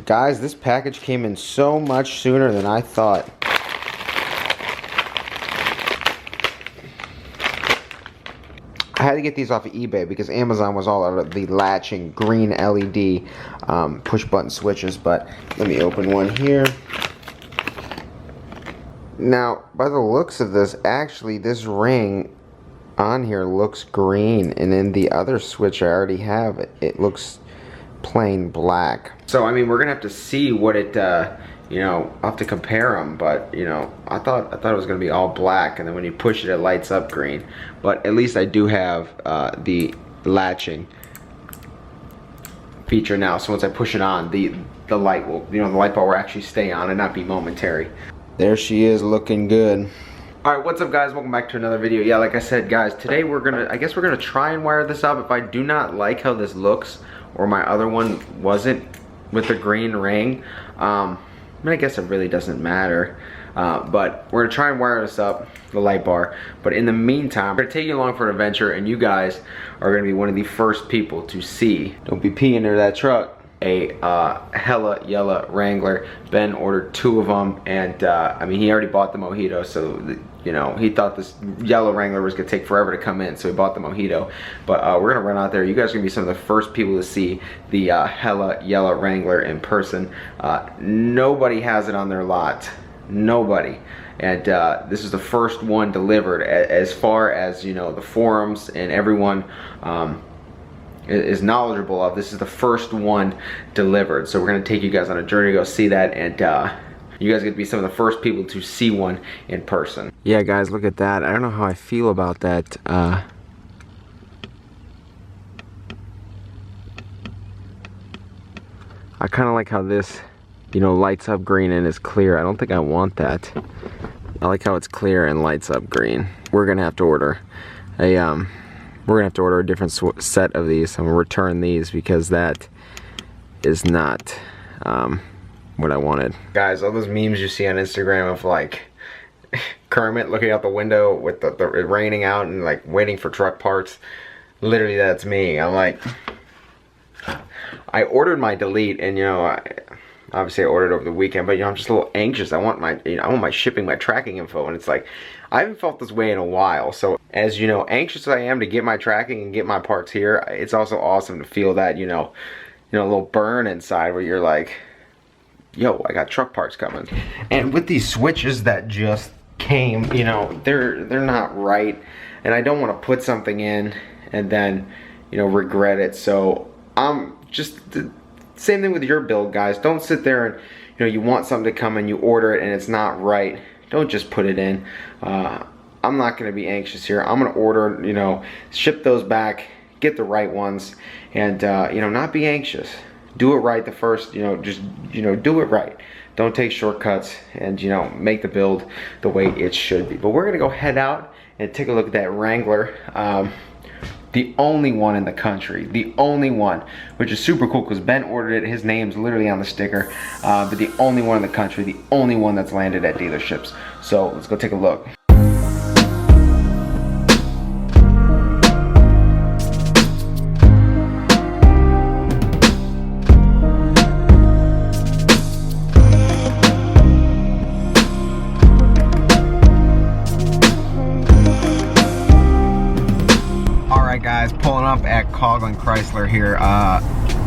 Guys, this package came in so much sooner than I thought. I had to get these off of eBay because Amazon was all out of the latching green LED push button switches, but let me open one here. Now, by the looks of this, actually this ring on here looks green, and then the other switch I already have, it looks plain black. So I mean, we're gonna have to see what it you know, I'll have to compare them, but you know, I thought it was gonna be all black, and then when you push it, it lights up green. But at least I do have the latching feature now, so once I push it on, the light will, you know, the light bar will actually stay on and not be momentary. There she is, looking good. Alright, what's up guys? Welcome back to another video. Yeah, like I said guys, today I guess we're gonna try and wire this up. If I do not like how this looks, or my other one wasn't with the green ring, I mean, I guess it really doesn't matter, but we're gonna try and wire this up, the light bar. But in the meantime, we're gonna take you along for an adventure, and you guys are gonna be one of the first people to see, don't be peeing into that truck, a Hella Yella Wrangler. Ben ordered 2 of them, and I mean, he already bought the Mojito, so you know, he thought this yellow Wrangler was gonna take forever to come in, so he bought the Mojito. But we're gonna run out there. You guys are gonna be some of the first people to see the Hella Yella Wrangler in person. Nobody has it on their lot, nobody. And this is the first one delivered. As far as, you know, the forums and everyone is knowledgeable of, this is the first one delivered. So we're gonna take you guys on a journey to go see that, and you guys get to be some of the first people to see one in person. Yeah guys, look at that. I don't know how I feel about that. I kind of like how this, you know, lights up green and is clear. I don't think I want that. I like how it's clear and lights up green. We're gonna have to order a different set of these. I'm gonna return these because that is not what I wanted. Guys, all those memes you see on Instagram of like Kermit looking out the window with the raining out and like waiting for truck parts, literally that's me. I'm like, I ordered my delete, and you know, obviously I ordered over the weekend, but you know, I'm just a little anxious. I want my, you know, I want my shipping, my tracking info, and it's like, I haven't felt this way in a while. So as you know, anxious as I am to get my tracking and get my parts here, it's also awesome to feel that, you know, a little burn inside where you're like, yo, I got truck parts coming. And with these switches that just came, you know, they're not right, and I don't want to put something in and then, you know, regret it. So just the same thing with your build, guys. Don't sit there and, you know, you want something to come and you order it and it's not right. Don't just put it in. I'm not going to be anxious here. I'm going to order, you know, ship those back, get the right ones, and you know, not be anxious. Do it right the first, you know, just, you know, do it right. Don't take shortcuts, and, you know, make the build the way it should be. But we're gonna go head out and take a look at that Wrangler. The only one in the country, the only one, which is super cool because Ben ordered it. His name's literally on the sticker, but the only one in the country, the only one that's landed at dealerships. So let's go take a look. Guys, pulling up at Coughlin Chrysler here,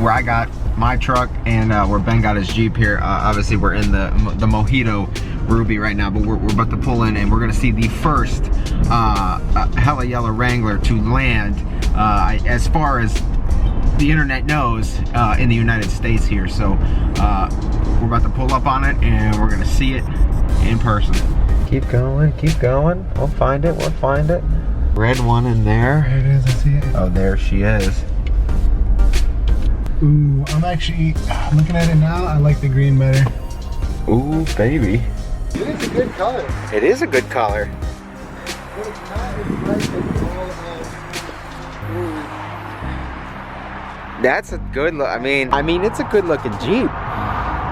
where I got my truck and where Ben got his Jeep here. Obviously we're in the Mojito Ruby right now, but we're about to pull in and we're gonna see the first Hella Yella Wrangler to land, as far as the internet knows, in the United States here. So we're about to pull up on it and we're gonna see it in person. Keep going, we'll find it, Red one in there. There it is, I see it. Oh, there she is. Ooh, I'm looking at it now, I like the green better. Ooh, baby. It is a good color. It is a good color. But it's not as bright as all of That's a good look. I mean, it's a good looking Jeep.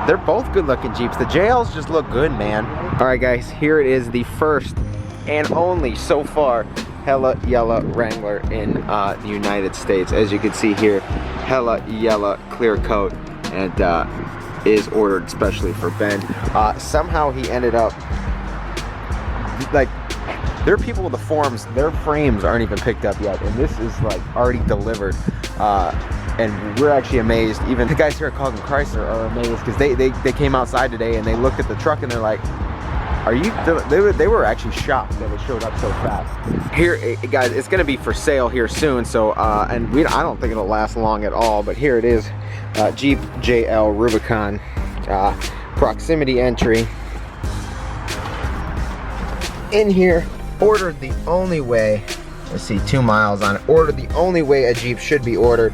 They're both good looking Jeeps. The JLs just look good, man. All right, guys, here it is, the first and only so far Hella Yella Wrangler in the United States. As you can see here, Hella Yella clear coat, and is ordered especially for Ben. Somehow he ended up, like, there are people with the forums, their frames aren't even picked up yet, and this is like already delivered. And we're actually amazed. Even the guys here at Coghlan Chrysler are amazed because they came outside today and they looked at the truck and they're like, are you, they were actually shocked that it showed up so fast. Here, guys, it's gonna be for sale here soon, so, and I don't think it'll last long at all, but here it is, Jeep JL Rubicon, proximity entry. In here, ordered the only way, let's see, 2 miles on it, ordered the only way a Jeep should be ordered,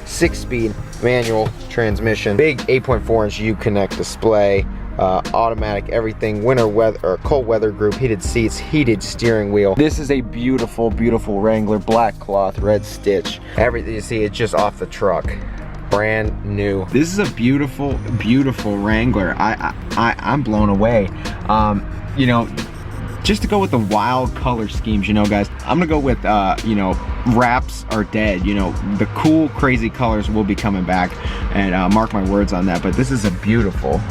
6-speed manual transmission, big 8.4-inch U-Connect display, automatic everything, winter weather or cold weather group, heated seats, heated steering wheel. This is a beautiful, beautiful Wrangler, black cloth, red stitch. Everything you see, it's just off the truck, brand new. This is a beautiful, beautiful Wrangler. I'm blown away. You know, just to go with the wild color schemes, you know, guys, I'm gonna go with, you know, wraps are dead. You know, the cool, crazy colors will be coming back, and mark my words on that. But this is a beautiful,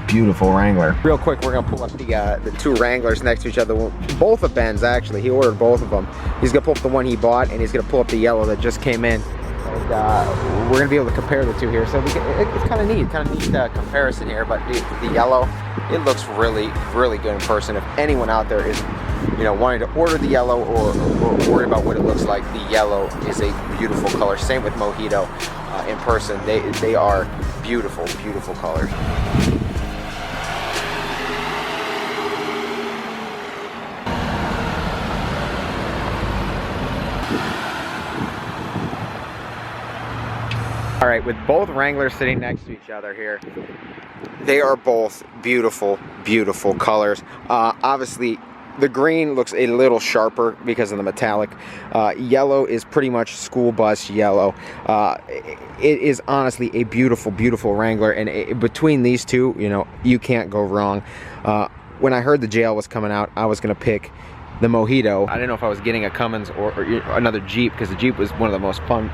beautiful Wrangler. Real quick, we're gonna pull up the 2 Wranglers next to each other. Both of Ben's, actually. He ordered both of them. He's gonna pull up the one he bought, and he's gonna pull up the yellow that just came in. And we're gonna be able to compare the 2 here. So it's kind of neat, comparison here. But the yellow, it looks really, really good in person. If anyone out there is, you know, wanting to order the yellow or worry about what it looks like, the yellow is a beautiful color. Same with Mojito. In person, they are beautiful, beautiful colors. All right, with both Wranglers sitting next to each other here, they are both beautiful, beautiful colors. Obviously, the green looks a little sharper because of the metallic. Yellow is pretty much school bus yellow. It is honestly a beautiful, beautiful Wrangler, and between these 2, you know, you can't go wrong. When I heard the JL was coming out, I was gonna pick the Mojito. I didn't know if I was getting a Cummins or another Jeep, because the Jeep was one of the most fun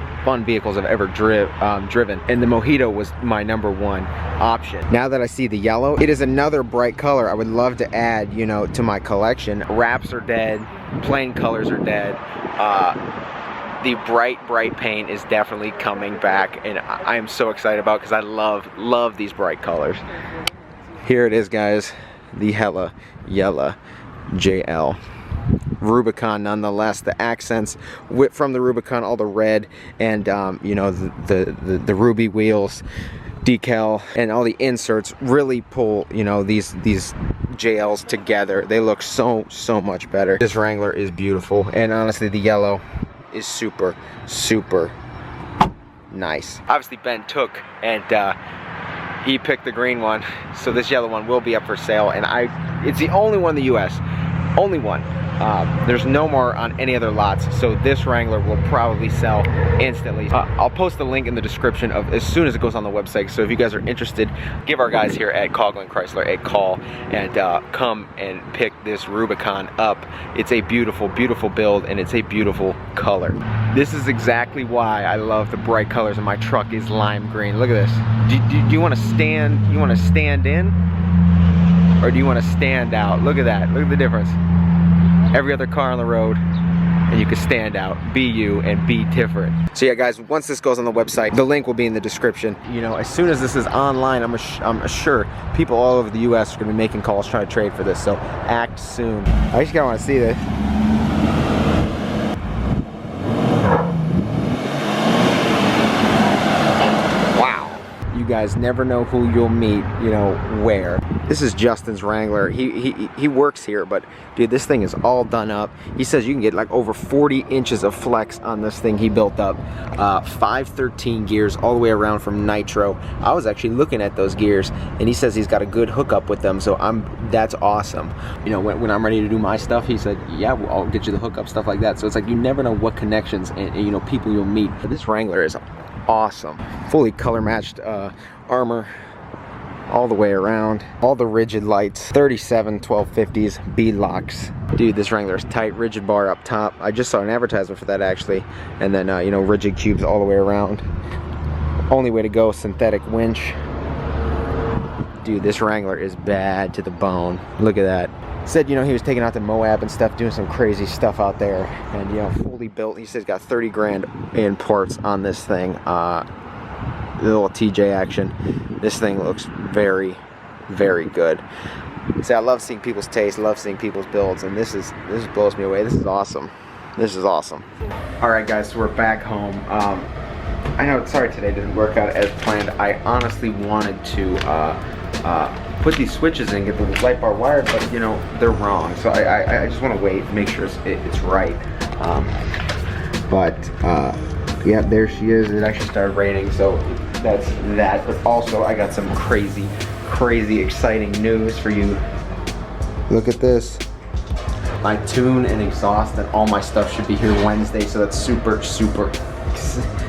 vehicles I've ever driven, and the Mojito was my #1 option. Now that I see the yellow, it is another bright color I would love to add, you know, to my collection. Wraps are dead, plain colors are dead. The bright paint is definitely coming back, and I am so excited about it because I love these bright colors. Here it is, guys, the Hella Yella JL Rubicon. Nonetheless, the accents from the Rubicon, all the red, and you know, the Ruby wheels, decal, and all the inserts really pull, you know, these JLs together. They look so much better. This Wrangler is beautiful, and honestly, the yellow is super nice. Obviously, Ben took and he picked the green one, so this yellow one will be up for sale, and it's the only one in the US. Only one. There's no more on any other lots, so this Wrangler will probably sell instantly. I'll post the link in the description of as soon as it goes on the website, so if you guys are interested, give our guys here at Coghlan Chrysler a call and come and pick this Rubicon up. It's a beautiful, beautiful build, and it's a beautiful color. This is exactly why I love the bright colors, and my truck is lime green. Look at this. Do you want to stand? You want to stand in, or do you want to stand out? Look at that. Look at the difference. Every other car on the road, and you can stand out, be you, and be different. So yeah, guys, once this goes on the website, the link will be in the description. You know, as soon as this is online, I'm sure people all over the US are gonna be making calls trying to trade for this, so act soon. I just kinda wanna see this. You guys never know who you'll meet, you know, where. This is Justin's Wrangler. He works here, but dude, this thing is all done up. He says you can get like over 40 inches of flex on this thing he built up. 513 gears all the way around from Nitro. I was actually looking at those gears, and he says he's got a good hookup with them, so that's awesome. You know, when I'm ready to do my stuff, he said, yeah, well, I'll get you the hookup, stuff like that. So it's like you never know what connections and you know, people you'll meet. But this Wrangler is awesome. Fully color matched armor all the way around, all the rigid lights, 37 1250s B-locks. Dude, this Wrangler is tight. Rigid bar up top. I just saw an advertisement for that actually, and then you know, rigid cubes all the way around. Only way to go, synthetic winch. dude, this Wrangler is bad to the bone. Look at that. Said, you know, he was taking out to Moab and stuff, doing some crazy stuff out there, and, you know, fully built. He says he's got 30 grand in parts on this thing. The little TJ action. This thing looks very, very good. See, I love seeing people's taste, love seeing people's builds, and this blows me away. This is awesome. This is awesome. All right, guys, so we're back home. I know, sorry today didn't work out as planned. I honestly wanted to put these switches in, get the light bar wired, but you know, they're wrong. So I just want to wait, make sure it's right. Yeah, there she is. It actually started raining, so that's that. But also, I got some crazy, exciting news for you. Look at this. My tune and exhaust and all my stuff should be here Wednesday, so that's super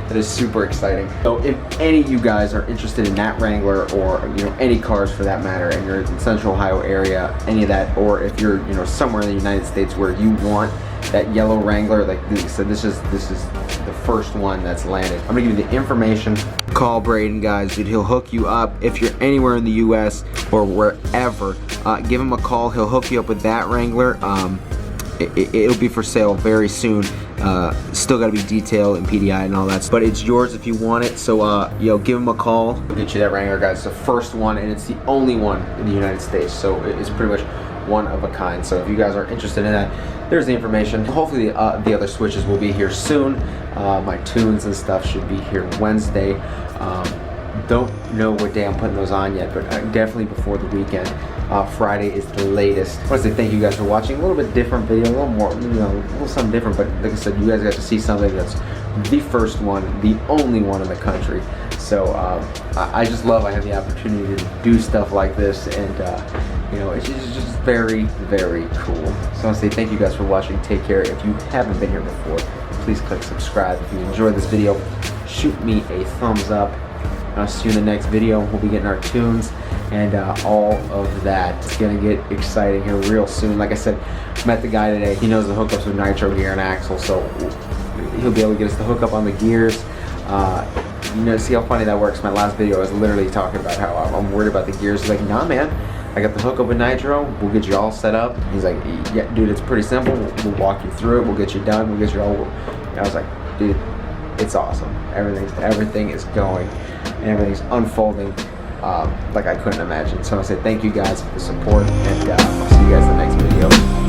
that is super exciting. So if any of you guys are interested in that Wrangler, or you know, any cars for that matter, and you're in the Central Ohio area, any of that, or if you're, you know, somewhere in the United States where you want that yellow Wrangler, like this, so this is the first one that's landed. I'm gonna give you the information. Call Braden, guys, dude. He'll hook you up. If you're anywhere in the US or wherever, give him a call. He'll hook you up with that Wrangler. It'll be for sale very soon. Still got to be detailed and PDI and all that, but it's yours if you want it. So yo, give him a call. We'll get you that Wrangler, guys. It's the first one, and it's the only one in the United States, so it's pretty much one of a kind. So if you guys are interested in that, there's the information. Hopefully the other switches will be here soon. My tunes and stuff should be here Wednesday. Don't know what day I'm putting those on yet, but definitely before the weekend. Friday is the latest. I want to say thank you guys for watching. A little bit different video, a little more, you know, a little something different, but like I said, you guys got to see something that's the first one, the only one in the country. So I just love I have the opportunity to do stuff like this, and you know, it's just very, very cool. So I want to say thank you guys for watching. Take care. If you haven't been here before, please click subscribe. If you enjoyed this video, shoot me a thumbs up. I'll see you in the next video. We'll be getting our tunes and all of that. It's gonna get exciting here real soon. Like I said, met the guy today. He knows the hookups with nitro gear and axle, so he'll be able to get us the hookup on the gears. You know, see how funny that works. My last video, I was literally talking about how I'm worried about the gears. He's like, nah, man, I got the hookup with nitro. We'll get you all set up. He's like, yeah, dude, it's pretty simple. We'll walk you through it. We'll get you done. We'll get you all. And I was like, dude, it's awesome. Everything is going and everything's unfolding like I couldn't imagine. So I say thank you guys for the support, and I'll see you guys in the next video.